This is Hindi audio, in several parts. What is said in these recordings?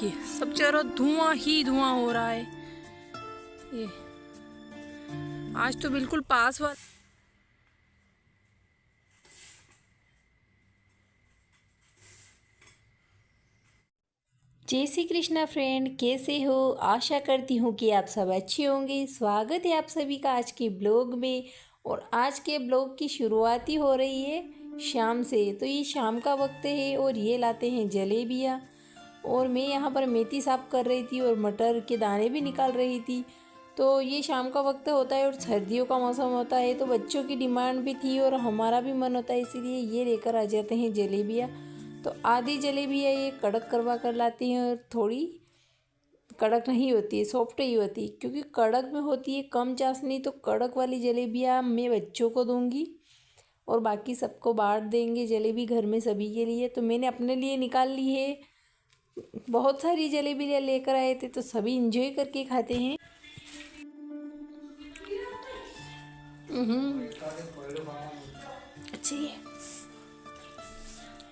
ये सब चारों धुआं ही धुआं हो रहा है। ये आज तो बिल्कुल पास वाला। जय श्री कृष्णा फ्रेंड, कैसे हो? आशा करती हूँ कि आप सब अच्छे होंगे। स्वागत है आप सभी का आज के ब्लॉग में। और आज के ब्लॉग की शुरुआत ही हो रही है शाम से। तो ये शाम का वक्त है और ये लाते हैं जलेबियाँ। और मैं यहाँ पर मेथी साफ कर रही थी और मटर के दाने भी निकाल रही थी। तो ये शाम का वक्त होता है और सर्दियों का मौसम होता है, तो बच्चों की डिमांड भी थी और हमारा भी मन होता है, इसीलिए ये लेकर आ जाते हैं जलेबियाँ। तो आधी जलेबियाँ ये कड़क करवा कर लाती हैं और थोड़ी कड़क नहीं होती है, सॉफ्ट ही होती है, क्योंकि कड़क में होती है कम चाशनी। तो कड़क वाली जलेबियाँ मैं बच्चों को दूंगी और बाकी सबको बांट देंगे जलेबी घर में सभी के लिए। तो मैंने अपने लिए निकाल ली है, बहुत सारी जलेबियाँ लेकर आए थे तो सभी इंजॉय करके खाते हैं। अच्छी है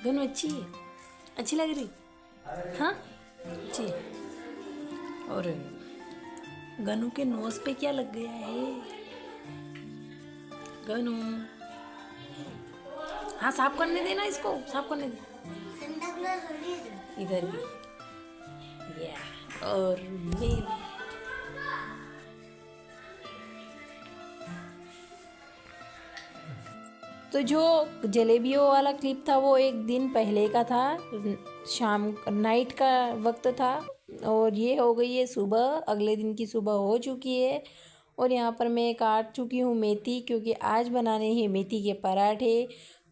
दोनों, अच्छी है, अच्छी लग रही। हाँ अच्छी है। और गनू के नोज पे क्या लग गया है? गनू, हाँ साफ करने देना, इसको साफ करने दे। इधर भी और मैं तो जो जलेबियों वाला क्लिप था वो एक दिन पहले का था, शाम नाइट का वक्त था। और ये हो गई है सुबह, अगले दिन की सुबह हो चुकी है। और यहाँ पर मैं काट चुकी हूँ मेथी, क्योंकि आज बनाने हैं मेथी के पराठे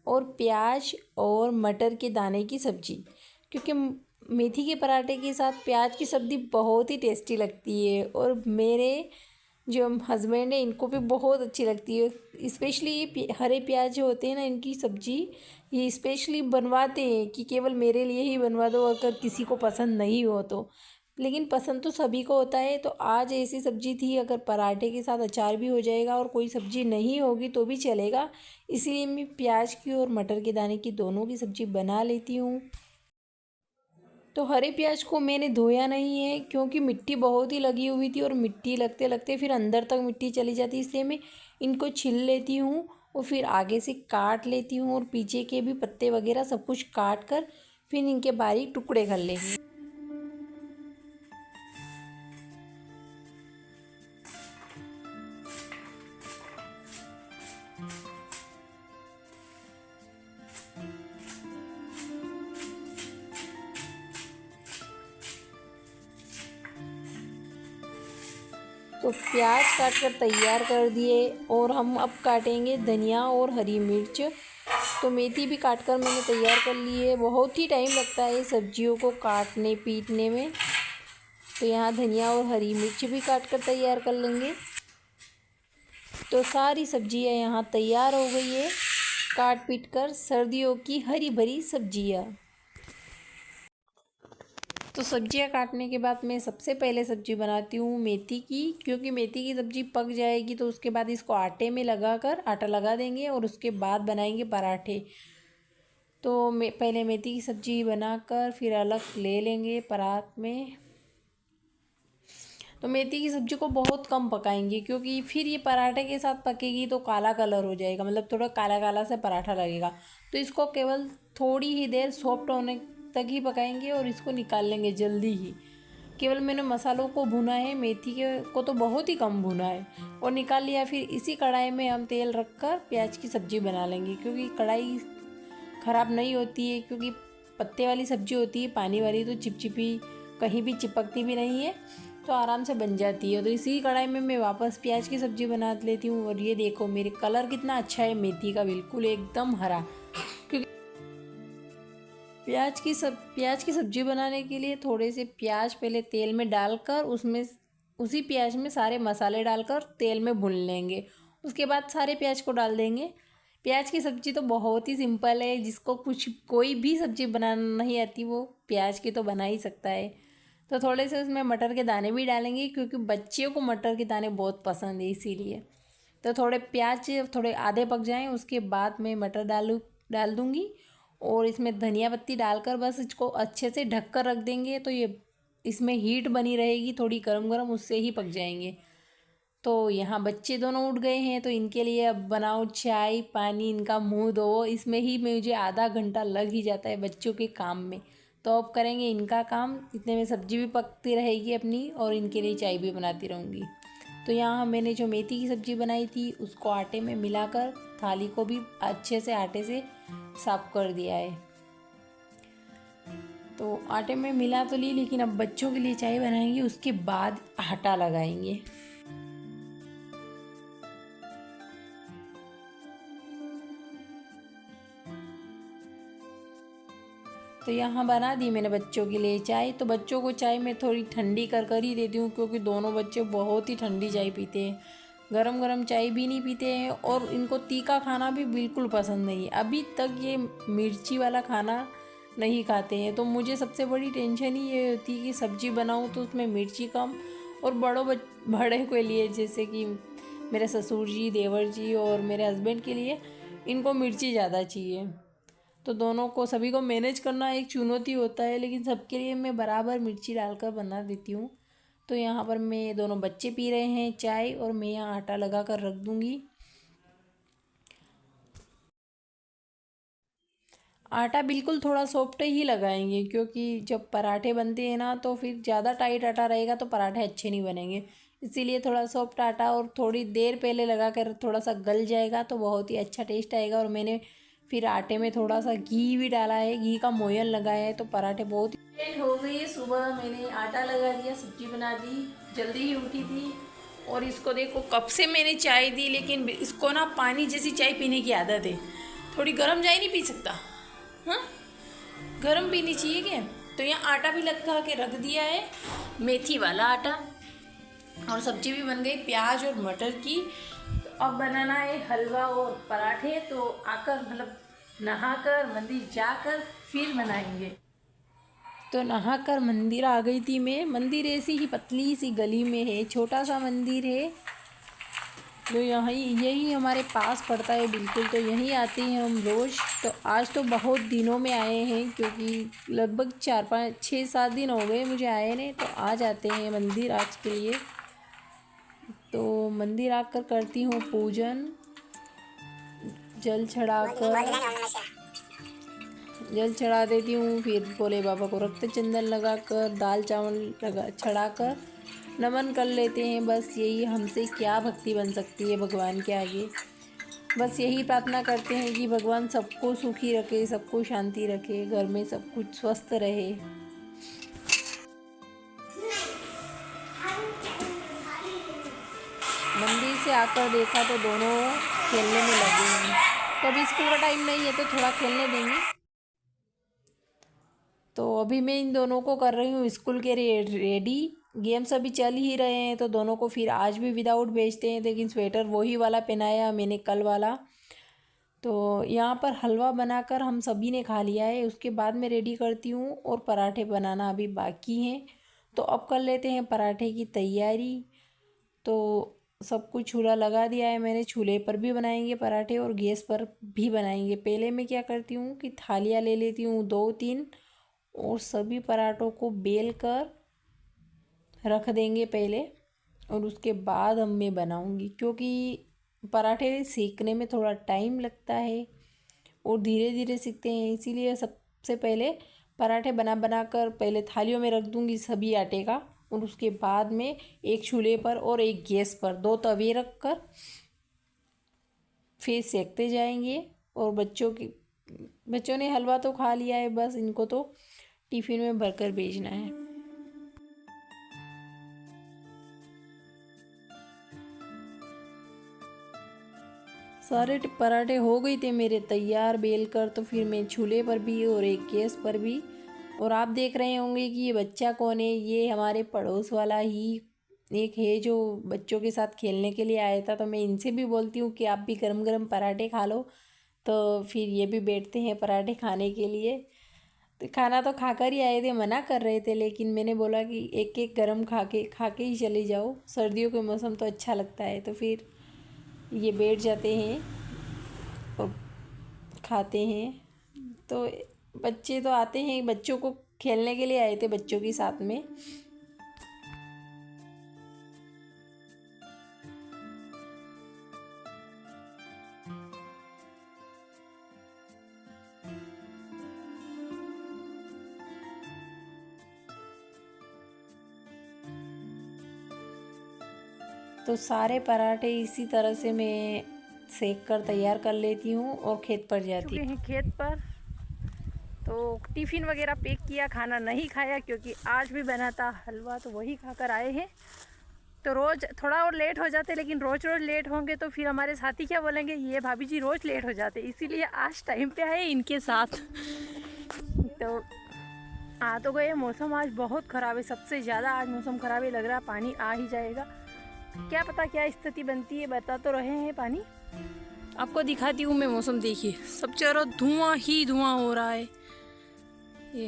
और प्याज और मटर के दाने की सब्ज़ी। क्योंकि मेथी के पराठे के साथ प्याज की सब्ज़ी बहुत ही टेस्टी लगती है और मेरे जो हस्बैंड है इनको भी बहुत अच्छी लगती है। स्पेशली ये हरे प्याज जो होते हैं ना, इनकी सब्ज़ी ये स्पेशली बनवाते हैं कि केवल मेरे लिए ही बनवा दो, अगर किसी को पसंद नहीं हो तो। लेकिन पसंद तो सभी को होता है। तो आज ऐसी सब्ज़ी थी, अगर पराठे के साथ अचार भी हो जाएगा और कोई सब्ज़ी नहीं होगी तो भी चलेगा, इसीलिए मैं प्याज की और मटर के दाने की दोनों की सब्ज़ी बना लेती हूँ। तो हरे प्याज को मैंने धोया नहीं है, क्योंकि मिट्टी बहुत ही लगी हुई थी और मिट्टी लगते लगते फिर अंदर तक मिट्टी चली जाती, इसलिए मैं इनको छिल लेती हूँ और फिर आगे से काट लेती हूँ और पीछे के भी पत्ते वगैरह सब कुछ काट कर फिर इनके बारीक टुकड़े कर लेंगे। तो प्याज काट कर तैयार कर दिए और हम अब काटेंगे धनिया और हरी मिर्च। तो मेथी भी काट कर मैंने तैयार कर ली है। बहुत ही टाइम लगता है सब्जियों को काटने पीटने में। तो यहाँ धनिया और हरी मिर्च भी काट कर तैयार कर लेंगे। तो सारी सब्जियाँ यहाँ तैयार हो गई है, काट पीट कर सर्दियों की हरी भरी सब्जियाँ। तो सब्जियां काटने के बाद मैं सबसे पहले सब्जी बनाती हूँ मेथी की, क्योंकि मेथी की सब्ज़ी पक जाएगी तो उसके बाद इसको आटे में लगाकर आटा लगा देंगे और उसके बाद बनाएंगे पराठे। तो मैं पहले मेथी की सब्ज़ी बनाकर फिर अलग ले लेंगे परात में। तो मेथी की सब्ज़ी को बहुत कम पकाएंगे, क्योंकि फिर ये पराठे के साथ पकेगी तो काला कलर हो जाएगा, मतलब थोड़ा काला काला सा पराठा लगेगा। तो इसको केवल थोड़ी ही देर सॉफ्ट होने तक ही पकाएंगे और इसको निकाल लेंगे जल्दी ही। केवल मैंने मसालों को भुना है, मेथी के को तो बहुत ही कम भुना है और निकाल लिया। फिर इसी कढ़ाई में हम तेल रखकर प्याज की सब्ज़ी बना लेंगे, क्योंकि कढ़ाई ख़राब नहीं होती है, क्योंकि पत्ते वाली सब्ज़ी होती है, पानी वाली तो चिपचिपी कहीं भी चिपकती भी नहीं है, तो आराम से बन जाती है। तो इसी कढ़ाई में मैं वापस प्याज की सब्ज़ी बना लेती हूँ। और ये देखो मेरे कलर कितना अच्छा है मेथी का, बिल्कुल एकदम हरा। क्योंकि प्याज की सब्ज़ी बनाने के लिए थोड़े से प्याज पहले तेल में डालकर उसमें उसी प्याज में सारे मसाले डालकर तेल में भून लेंगे। उसके बाद सारे प्याज को डाल देंगे। प्याज की सब्ज़ी तो बहुत ही सिंपल है, जिसको कोई भी सब्ज़ी बनाना नहीं आती वो प्याज की तो बना ही सकता है। तो थोड़े से उसमें मटर के दाने भी डालेंगे, क्योंकि बच्चियों को मटर के दाने बहुत पसंद है इसीलिए। तो थोड़े प्याज थोड़े आधे पक जाएं उसके बाद मैं मटर डाल दूँगी और इसमें धनिया पत्ती डालकर बस इसको अच्छे से ढक कर रख देंगे। तो ये इसमें हीट बनी रहेगी, थोड़ी गरम गरम, उससे ही पक जाएंगे। तो यहाँ बच्चे दोनों उठ गए हैं, तो इनके लिए अब बनाओ चाय पानी, इनका मुंह धो। इसमें ही मुझे आधा घंटा लग ही जाता है बच्चों के काम में। तो अब करेंगे इनका काम, इतने में सब्जी भी पकती रहेगी अपनी और इनके लिए चाय भी बनाती रहूँगी। तो यहाँ मैंने जो मेथी की सब्ज़ी बनाई थी उसको आटे में मिलाकर थाली को भी अच्छे से आटे से साफ कर दिया है। तो आटे में मिला तो ली, लेकिन अब बच्चों के लिए चाय बनाएंगे, उसके बाद आटा लगाएंगे। तो यहाँ बना दी मैंने बच्चों के लिए चाय। तो बच्चों को चाय मैं थोड़ी ठंडी कर ही देती हूँ, क्योंकि दोनों बच्चे बहुत ही ठंडी चाय पीते हैं, गरम गरम चाय भी नहीं पीते हैं। और इनको तीखा खाना भी बिल्कुल पसंद नहीं है, अभी तक ये मिर्ची वाला खाना नहीं खाते हैं। तो मुझे सबसे बड़ी टेंशन ही ये होती है कि सब्ज़ी बनाऊँ तो उसमें मिर्ची कम, और बड़े के लिए जैसे कि मेरे ससुर जी, देवर जी और मेरे हस्बैंड के लिए इनको मिर्ची ज़्यादा चाहिए। तो दोनों को, सभी को मैनेज करना एक चुनौती होता है, लेकिन सबके लिए मैं बराबर मिर्ची डालकर बना देती हूँ। तो यहाँ पर मैं, दोनों बच्चे पी रहे हैं चाय और मैं यहाँ आटा लगा कर रख दूँगी। आटा बिल्कुल थोड़ा सॉफ्ट ही लगाएंगे, क्योंकि जब पराठे बनते हैं ना तो फिर ज़्यादा टाइट आटा रहेगा तो पराठे अच्छे नहीं बनेंगे। इसीलिए थोड़ा सॉफ्ट आटा, और थोड़ी देर पहले लगा कर थोड़ा सा गल जाएगा तो बहुत ही अच्छा टेस्ट आएगा। और मैंने फिर आटे में थोड़ा सा घी भी डाला है, घी का मोयन लगाया है, तो पराठे बहुत लेट हो गई है। सुबह मैंने आटा लगा दिया, सब्जी बना दी, जल्दी ही उठी थी। और इसको देखो, कब से मैंने चाय दी, लेकिन इसको ना पानी जैसी चाय पीने की आदत है, थोड़ी गर्म चाय नहीं पी सकता। हाँ, गरम पीनी चाहिए क्या। तो यहाँ आटा भी लगा के रख दिया है, मेथी वाला आटा, और सब्जी भी बन गई प्याज और मटर की। अब बनाना है हलवा और पराठे। तो आकर, मतलब नहाकर मंदिर जाकर फिर बनाएंगे। तो नहाकर मंदिर आ गई थी मैं। मंदिर ऐसी ही पतली सी गली में है, छोटा सा मंदिर है, तो यही हमारे पास पड़ता है बिल्कुल। तो यहीं आते हैं हम रोज़। तो आज तो बहुत दिनों में आए हैं, क्योंकि लगभग 4-5-6-7 दिन हो गए मुझे आए नहीं। तो आज आते हैं मंदिर आज के लिए। तो मंदिर आकर करती हूँ पूजन, जल चढ़ा देती हूँ। फिर भोले बाबा को रक्त चंदन लगाकर, दाल चावल चढ़ाकर नमन कर लेते हैं। बस यही, हमसे क्या भक्ति बन सकती है भगवान के आगे। बस यही प्रार्थना करते हैं कि भगवान सबको सुखी रखे, सबको शांति रखे, घर में सब कुछ स्वस्थ रहे। मंदिर से आकर देखा तो दोनों खेलने में लगे हैं। तो अभी स्कूल का टाइम नहीं है तो थोड़ा खेलने देंगे। तो अभी मैं इन दोनों को कर रही हूँ स्कूल के रेडी। गेम्स अभी चल ही रहे हैं, तो दोनों को फिर आज भी विदाउट भेजते हैं, लेकिन स्वेटर वही वाला पहनाया मैंने कल वाला। तो यहाँ पर हलवा बनाकर हम सभी ने खा लिया है, उसके बाद मैं रेडी करती हूँ। और पराठे बनाना अभी बाकी हैं, तो अब कर लेते हैं पराठे की तैयारी। तो सब कुछ चूल्हा लगा दिया है मैंने, चूल्हे पर भी बनाएंगे पराठे और गैस पर भी बनाएंगे। पहले मैं क्या करती हूँ कि थालियाँ ले लेती हूँ 2-3, और सभी पराठों को बेल कर रख देंगे पहले, और उसके बाद हम मैं बनाऊँगी। क्योंकि पराठे सेकने में थोड़ा टाइम लगता है और धीरे धीरे सीखते हैं, इसीलिए सबसे पहले पराठे बना कर पहले थालियों में रख दूँगी सभी आटे का। और उसके बाद में एक चूल्हे पर और एक गैस पर 2 तवे रख कर फिर सेकते जाएंगे। और बच्चों ने हलवा तो खा लिया है, बस इनको तो टिफ़िन में भरकर भेजना है। सारे पराठे हो गए थे मेरे तैयार बेल कर। तो फिर मैं चूल्हे पर भी और एक गैस पर भी। और आप देख रहे होंगे कि ये बच्चा कौन है, ये हमारे पड़ोस वाला ही एक है जो बच्चों के साथ खेलने के लिए आया था। तो मैं इनसे भी बोलती हूँ कि आप भी गरम गरम पराठे खा लो, तो फिर ये भी बैठते हैं पराठे खाने के लिए। तो खाना तो खाकर ही आए थे, मना कर रहे थे, लेकिन मैंने बोला कि एक एक गरम खा के ही चले जाओ, सर्दियों के मौसम तो अच्छा लगता है। तो फिर ये बैठ जाते हैं और खाते हैं। तो बच्चे तो आते हैं, बच्चों को खेलने के लिए आए थे बच्चों के साथ में। तो सारे पराठे इसी तरह से मैं सेक कर तैयार कर लेती हूँ और खेत पर जाती हूँ। खेत पर तो टिफ़िन वगैरह पैक किया, खाना नहीं खाया क्योंकि आज भी बना था हलवा, तो वही खाकर आए हैं। तो रोज़ थोड़ा और लेट हो जाते, लेकिन रोज़ लेट होंगे तो फिर हमारे साथी क्या बोलेंगे, ये भाभी जी रोज़ लेट हो जाते, इसीलिए आज टाइम पे आए इनके साथ। तो आ तो गए। मौसम आज बहुत ख़राब है, सबसे ज़्यादा आज मौसम ख़राब है, लग रहा है पानी आ ही जाएगा। क्या पता क्या स्थिति बनती है, बता तो रहे हैं पानी। आपको दिखाती हूँ मैं मौसम, देखिए सब चारों धुआं ही धुआं हो रहा है। ये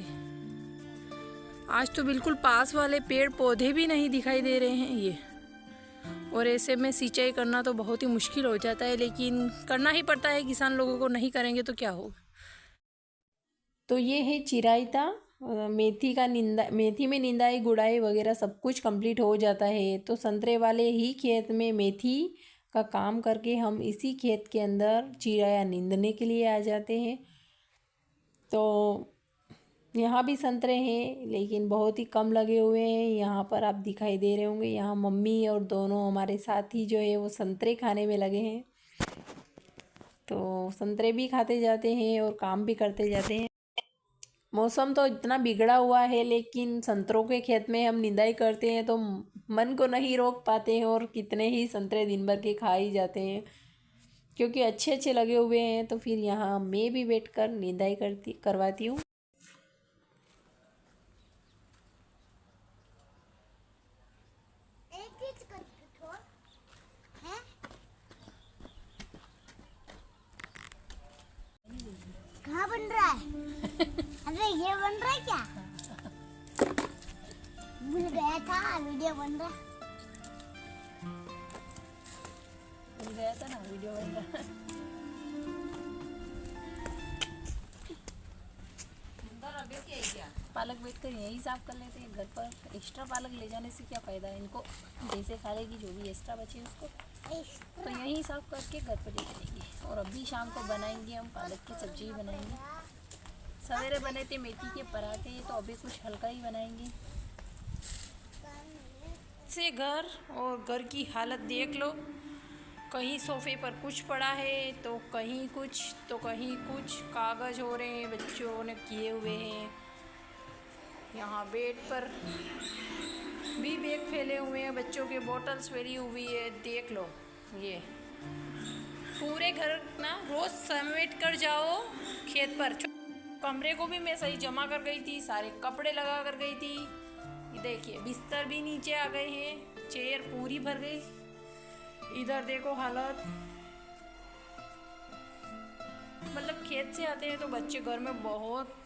आज तो बिल्कुल पास वाले पेड़ पौधे भी नहीं दिखाई दे रहे हैं ये। और ऐसे में सिंचाई करना तो बहुत ही मुश्किल हो जाता है, लेकिन करना ही पड़ता है, किसान लोगों को नहीं करेंगे तो क्या होगा। तो ये है चिरायता, मेथी का निंदा, मेथी में निंदाई गुड़ाई वगैरह सब कुछ कंप्लीट हो जाता है। तो संतरे वाले ही खेत में मेथी का काम करके हम इसी खेत के अंदर चिराया निंदने के लिए आ जाते हैं। तो यहाँ भी संतरे हैं, लेकिन बहुत ही कम लगे हुए हैं। यहाँ पर आप दिखाई दे रहे होंगे, यहाँ मम्मी और दोनों हमारे साथी जो है वो संतरे खाने में लगे हैं। तो संतरे भी खाते जाते हैं और काम भी करते जाते हैं। मौसम तो इतना बिगड़ा हुआ है, लेकिन संतरों के खेत में हम निंदाई करते हैं तो मन को नहीं रोक पाते हैं और कितने ही संतरे दिन भर के खा ही जाते हैं, क्योंकि अच्छे अच्छे लगे हुए हैं। तो फिर यहाँ मैं भी बैठकर निंदाई करवाती हूँ। कहाँ बन रहा है? अरे ये बन रहा है क्या? भूल गया था वीडियो बन रहा। भूल गया था ना वीडियो बन रहा। पालक बैठ कर यही साफ कर लेते हैं घर पर। एक्स्ट्रा पालक ले जाने से क्या फ़ायदा है, इनको जैसे खा लेगी जो भी एक्स्ट्रा बचे उसको, तो यही साफ करके घर पर ले जाएंगे। और अभी शाम को बनाएंगे हम पालक की सब्जी बनाएंगे। सवेरे बने थे मेथी के पराठे, तो अभी कुछ हल्का ही बनाएंगे। से घर और घर की हालत देख लो, कहीं सोफे पर कुछ पड़ा है तो कहीं कुछ, तो कहीं कुछ कागज़ हो रहे हैं, बच्चों ने किए हुए हैं। यहाँ बेड पर भी बैग फैले हुए हैं, बच्चों के बोतल्स फैली हुई है। देख लो, ये पूरे घर ना रोज़ समेट कर जाओ खेत पर। कमरे को भी मैं सही जमा कर गई थी, सारे कपड़े लगा कर गई थी। ये देखिए बिस्तर भी नीचे आ गए हैं, चेयर पूरी भर गई। इधर देखो हालत, मतलब खेत से आते हैं तो बच्चे घर में बहुत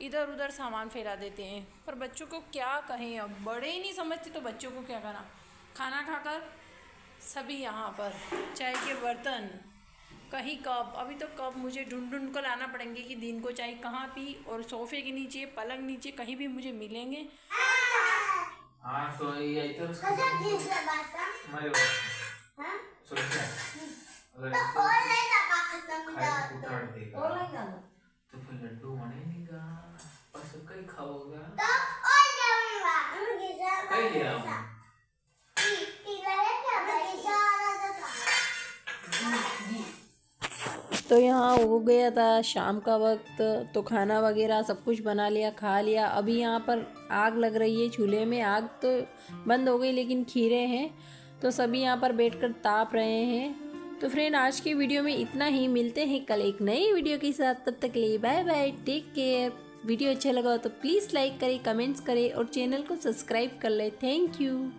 इधर उधर सामान फैला देते हैं। पर बच्चों को क्या कहें, अब बड़े ही नहीं समझते तो बच्चों को क्या करना। खाना खाकर सभी यहाँ पर चाय के बर्तन, कहीं कप, अभी तो कप मुझे ढूंढ कर लाना पड़ेंगे कि दिन को चाय कहाँ पी। और सोफे के नीचे, पलंग नीचे कहीं भी मुझे मिलेंगे। हाँ तो ये तो उसका मरे हाँ सोचा अगर उतार देगा तो फिर लड्डू बनेगा, बस कहीं खाओगा कहीं ले आओ। तो यहाँ हो गया था शाम का वक्त, तो खाना वगैरह सब कुछ बना लिया, खा लिया। अभी यहाँ पर आग लग रही है चूल्हे में, आग तो बंद हो गई लेकिन खीरे हैं, तो सभी यहाँ पर बैठकर ताप रहे हैं। तो फ्रेंड आज की वीडियो में इतना ही, मिलते हैं कल एक नई वीडियो के साथ। तब तक के लिए bye bye, take care. Video अच्छा लगा हो तो प्लीज़ लाइक करें, कमेंट्स करें और चैनल को सब्सक्राइब कर लें। Thank you.